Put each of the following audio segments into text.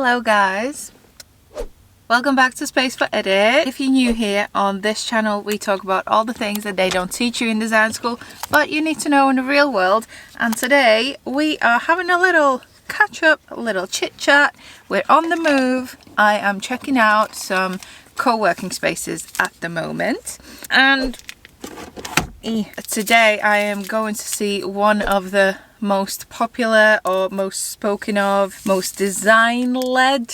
Hello guys, welcome back to spaceforedit. If you're new here, on this channel we talk about all the things that they don't teach you in design school but you need to know in the real world, and today we are having a little catch up, a little chit chat. We're on the move. I am checking out some co-working spaces at the moment, and today I am going to see one of the most popular or most spoken of, most design led,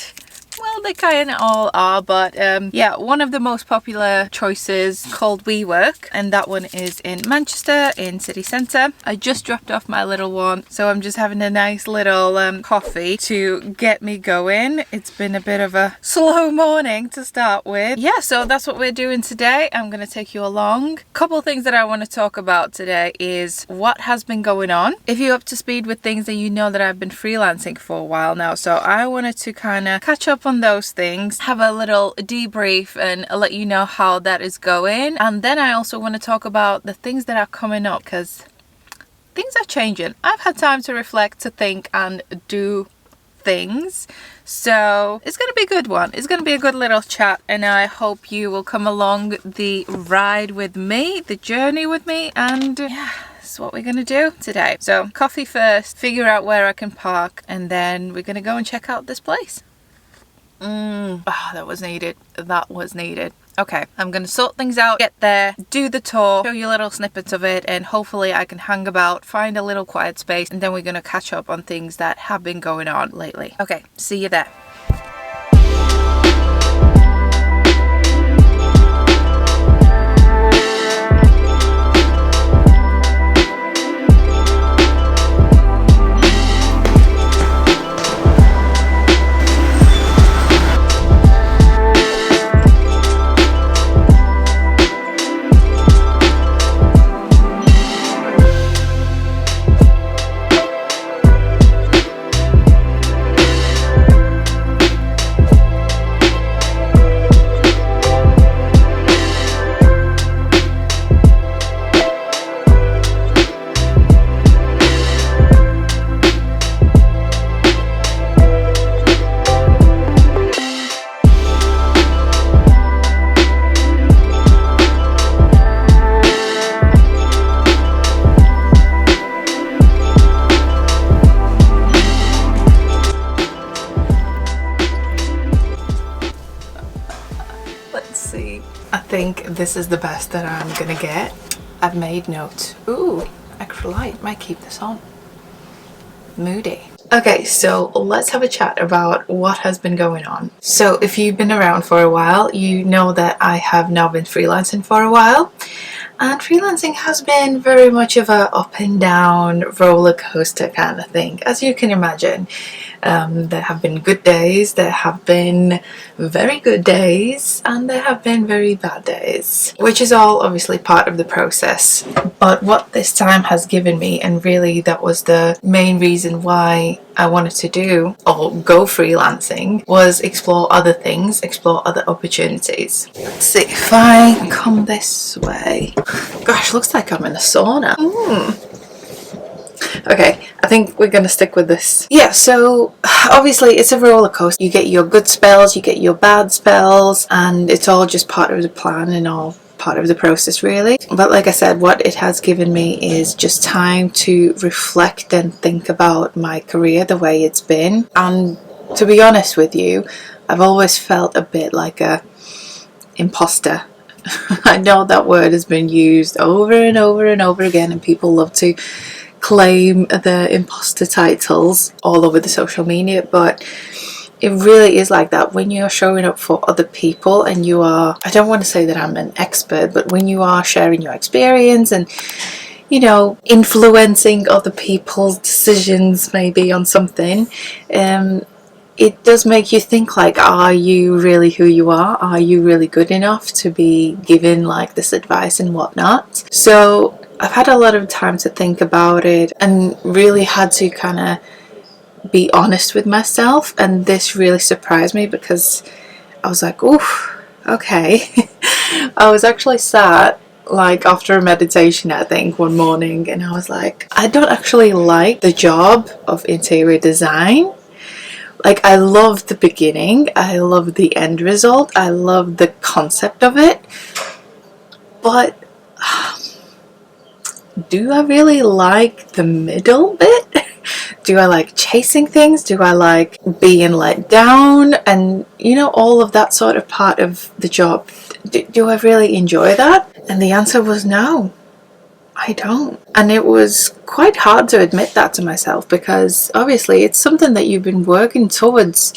well they kind of all are, but yeah, one of the most popular choices called WEWORK, and that one is in Manchester in city centre. I just dropped off my little one, so I'm just having a nice little coffee to get me going. It's been a bit of a slow morning to start with. Yeah, so that's what we're doing today. I'm going to take you along. Couple things that I want to talk about today is what has been going on. If you're up to speed with things, then you know that I've been freelancing for a while now, so I wanted to kind of catch up on those things, have a little debrief and let you know how that is going. And then I also want to talk about the things that are coming up, because things are changing. I've had time to reflect, to think and do things, so it's going to be a good one. It's going to be a good little chat, and I hope you will come along the ride with me, the journey with me, and yeah, that's what we're going to do today. So coffee first, figure out where I can park, and then we're going to go and check out this place. That was needed. That was needed. Okay, I'm gonna sort things out, get there, do the tour, show you little snippets of it, and hopefully I can hang about, find a little quiet space, and then we're gonna catch up on things that have been going on lately. Okay, see you there. I think this is the best that I'm gonna get. I've made notes. Ooh, extra light, might keep this on. Moody. Okay, so let's have a chat about what has been going on. So if you've been around for a while, you know that I have now been freelancing for a while. And freelancing has been very much of a up and down roller coaster kind of thing, as you can imagine. There have been good days, there have been very good days, and there have been very bad days, which is all obviously part of the process. But what this time has given me, and really that was the main reason why I wanted to do or go freelancing, was explore other things, explore other opportunities. Let's see if I come this way. Gosh, looks like I'm in a sauna. Okay, I think we're gonna stick with this. Yeah, so obviously it's a roller coaster. You get your good spells, you get your bad spells, and it's all just part of the plan and all part of the process really. But like I said, what it has given me is just time to reflect and think about my career, the way it's been. And to be honest with you, I've always felt a bit like a imposter. I know that word has been used over and over and over again, and people love to claim the imposter titles all over the social media, but it really is like that when you're showing up for other people and you are, I don't want to say that I'm an expert, but when you are sharing your experience and, you know, influencing other people's decisions maybe on something, it does make you think, like, are you really who you are? Are you really good enough to be given like this advice and whatnot? So I've had a lot of time to think about it and really had to kind of be honest with myself, and this really surprised me because I was like, oof, okay. I was actually sat like after a meditation, I think, one morning, and I was like, I don't actually like the job of interior design, Like, I love the beginning, I love the end result, I love the concept of it, but do I really like the middle bit? Do I like chasing things? Do I like being let down? And you know, all of that sort of part of the job. Do I really enjoy that? And the answer was no, I don't. And it was quite hard to admit that to myself, because obviously it's something that you've been working towards.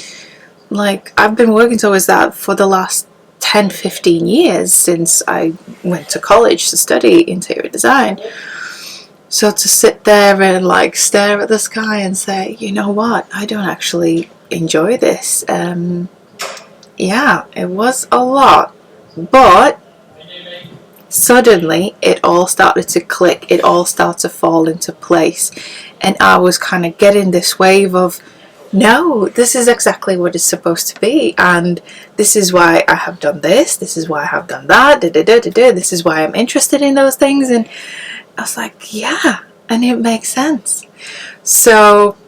Like, I've been working towards that for the last 10-15 years since I went to college to study interior design. So to sit there and like stare at the sky and say, you know what, I don't actually enjoy this. Yeah, it was a lot. But suddenly it all started to click. It all started to fall into place. And I was kind of getting this wave of, no, this is exactly what it's supposed to be. And this is why I have done this. This is why I have done that. This is why I'm interested in those things. And I was like, yeah, and it makes sense. So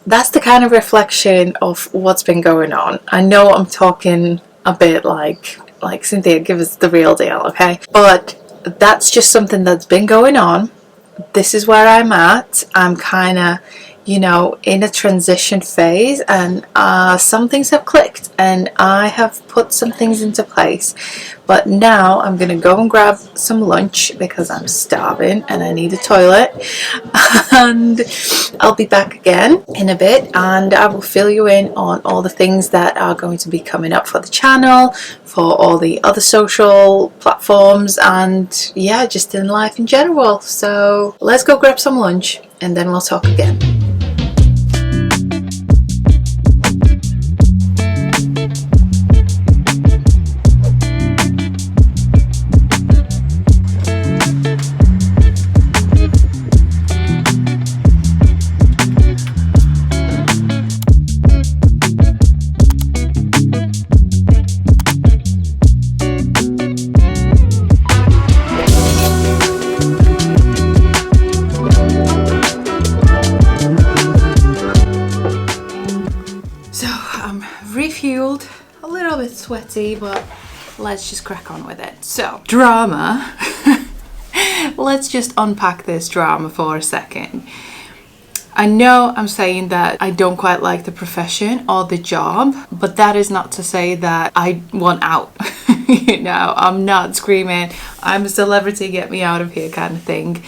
that's the kind of reflection of what's been going on. I know I'm talking a bit like Cynthia, give us the real deal, okay? But that's just something that's been going on. This is where I'm at. I'm kind of, you know, in a transition phase, and some things have clicked and I have put some things into place. But now I'm gonna go and grab some lunch because I'm starving and I need a toilet, and I'll be back again in a bit and I will fill you in on all the things that are going to be coming up for the channel, for all the other social platforms, and yeah, just in life in general. So let's go grab some lunch and then we'll talk again. Refueled, a little bit sweaty, but let's just crack on with it. So, drama. Let's just unpack this drama for a second. I know I'm saying that I don't quite like the profession or the job, but that is not to say that I want out. You know, I'm not screaming, I'm a celebrity, get me out of here kind of thing.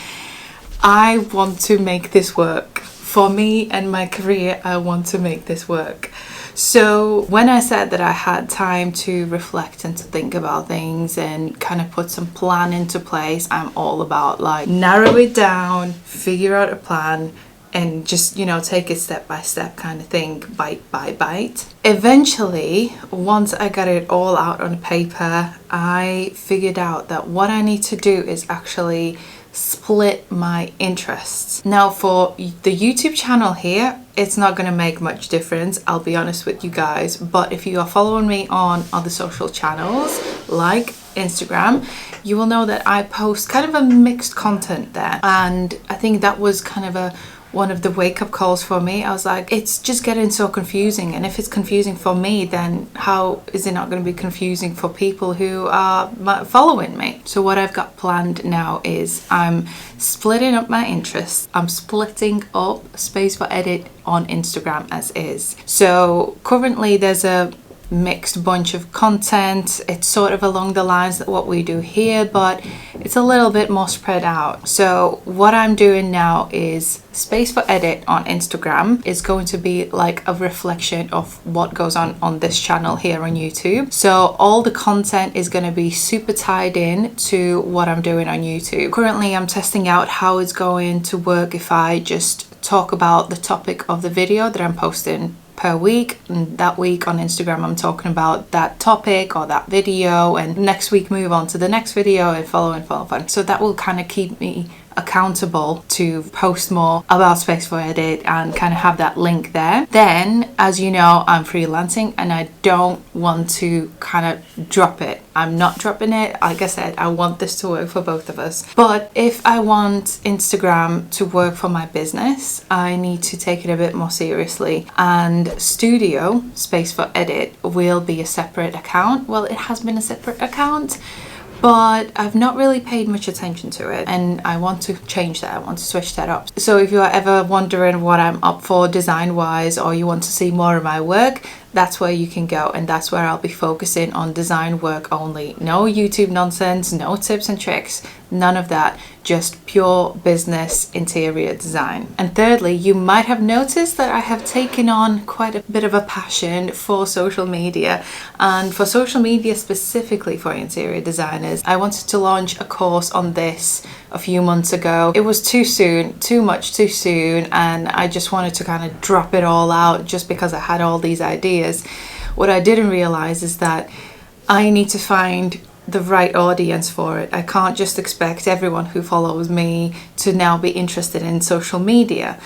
I want to make this work. For me and my career, I want to make this work. So when I said that I had time to reflect and to think about things and kind of put some plan into place, I'm all about like narrow it down, figure out a plan, and just, you know, take it step by step kind of thing, bite by bite. Eventually, once I got it all out on paper, I figured out that what I need to do is actually split my interests. Now for the YouTube channel here, it's not going to make much difference, I'll be honest with you guys, but if you are following me on other social channels like Instagram, you will know that I post kind of a mixed content there, and I think that was kind of one of the wake-up calls for me. I was like, it's just getting so confusing, and if it's confusing for me, then how is it not going to be confusing for people who are following me? So what I've got planned now is I'm splitting up my interests. I'm splitting up spaceforedit on Instagram as is. So currently there's a mixed bunch of content. It's sort of along the lines of what we do here, but it's a little bit more spread out. So what I'm doing now is spaceforedit on Instagram is going to be like a reflection of what goes on this channel here on YouTube. So all the content is going to be super tied in to what I'm doing on YouTube. Currently I'm testing out how it's going to work if I just talk about the topic of the video that I'm posting per week, and that week on Instagram I'm talking about that topic or that video, and next week move on to the next video and follow. So that will kind of keep me accountable to post more about spaceforedit and kind of have that link there. Then, as you know, I'm freelancing and I don't want to kind of drop it. I'm not dropping it. Like I said, I want this to work for both of us. But if I want Instagram to work for my business, I need to take it a bit more seriously. And Studio spaceforedit will be a separate account. Well, it has been a separate account, but I've not really paid much attention to it, and I want to change that. I want to switch that up. So if you're ever wondering what I'm up for design wise, or you want to see more of my work, that's where you can go, and that's where I'll be focusing on design work only. No YouTube nonsense, no tips and tricks, none of that, just pure business interior design. And thirdly, you might have noticed that I have taken on quite a bit of a passion for social media, and for social media specifically for interior designers. I wanted to launch a course on this a few months ago. It was too soon, too much too soon, and I just wanted to kind of drop it all out just because I had all these ideas. What I didn't realize is that I need to find the right audience for it. I can't just expect everyone who follows me to now be interested in social media.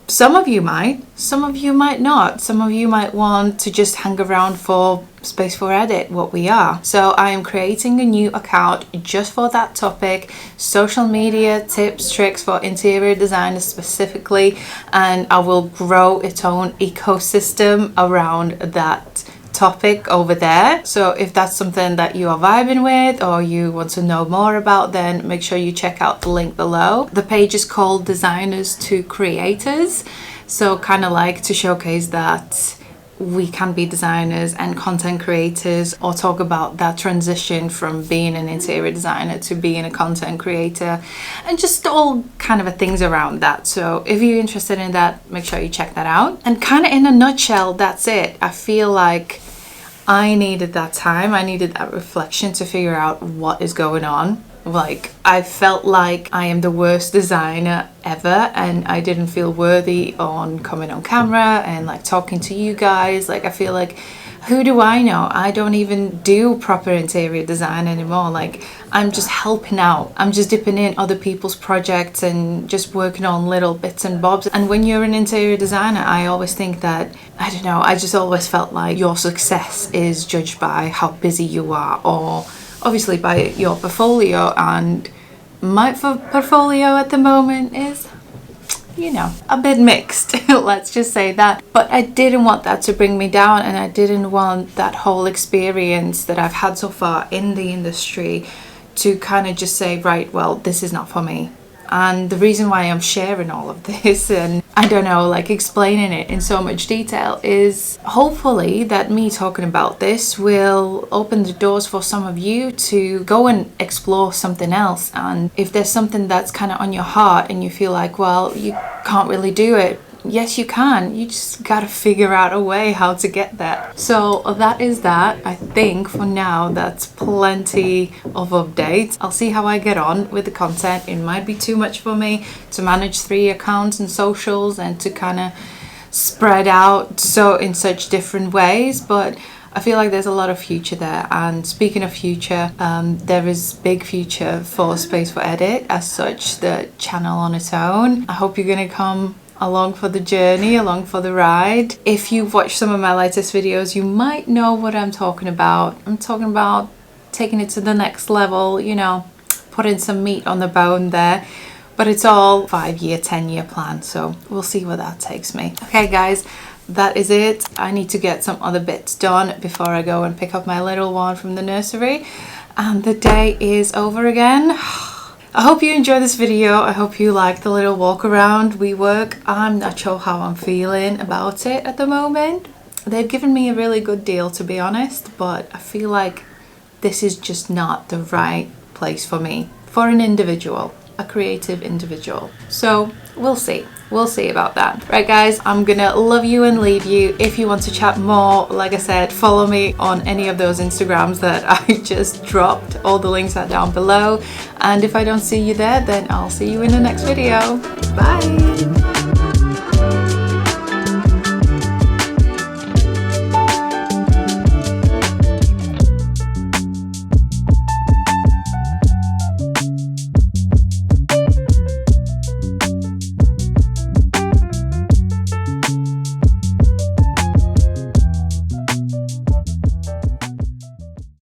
Some of you might, some of you might not. Some of you might want to just hang around for spaceforedit, what we are. So I am creating a new account just for that topic, social media tips, tricks for interior designers specifically, and I will grow its own ecosystem around that topic over there. So if that's something that you are vibing with or you want to know more about, then make sure you check out the link below. The page is called Designers to Creators, so kind of like to showcase that we can be designers and content creators, or talk about that transition from being an interior designer to being a content creator, and just all kind of things around that. So if you're interested in that, make sure you check that out. And kind of in a nutshell, that's it. I feel like I needed that time, I needed that reflection to figure out what is going on. Like, I felt like I am the worst designer ever, and I didn't feel worthy on coming on camera and like talking to you guys. Like, I feel like, who do I know? I don't even do proper interior design anymore. Like, I'm just helping out. I'm just dipping in other people's projects and just working on little bits and bobs. And when you're an interior designer, I always think that, I don't know, I just always felt like your success is judged by how busy you are, or obviously by your portfolio. And my portfolio at the moment is, you know, a bit mixed. Let's just say that. But I didn't want that to bring me down, and I didn't want that whole experience that I've had so far in the industry to kind of just say, right, well, this is not for me. And the reason why I'm sharing all of this, and I don't know, like explaining it in so much detail, is hopefully that me talking about this will open the doors for some of you to go and explore something else. And if there's something that's kind of on your heart and you feel like, well, you can't really do it, yes, you can. You just gotta figure out a way how to get there. So that is that. I think for now that's plenty of updates. I'll see how I get on with the content. It might be too much for me to manage 3 accounts and socials and to kind of spread out so in such different ways, but I feel like there's a lot of future there. And speaking of future, there is big future for spaceforedit as such, the channel on its own. I hope you're gonna come along for the journey, along for the ride. If you've watched some of my latest videos, you might know what I'm talking about. I'm talking about taking it to the next level, you know, putting some meat on the bone there. But it's all 5-year, 10-year plan, so we'll see where that takes me. Okay guys, that is it. I need to get some other bits done before I go and pick up my little one from the nursery, and the day is over again. I hope you enjoyed this video. I hope you liked the little walk around WeWORK. I'm not sure how I'm feeling about it at the moment. They've given me a really good deal, to be honest, but I feel like this is just not the right place for me, for an individual, a creative individual. So we'll see. We'll see about that. Right guys, I'm gonna love you and leave you. If you want to chat more, like I said, follow me on any of those Instagrams that I just dropped. All the links are down below. And if I don't see you there, then I'll see you in the next video. Bye.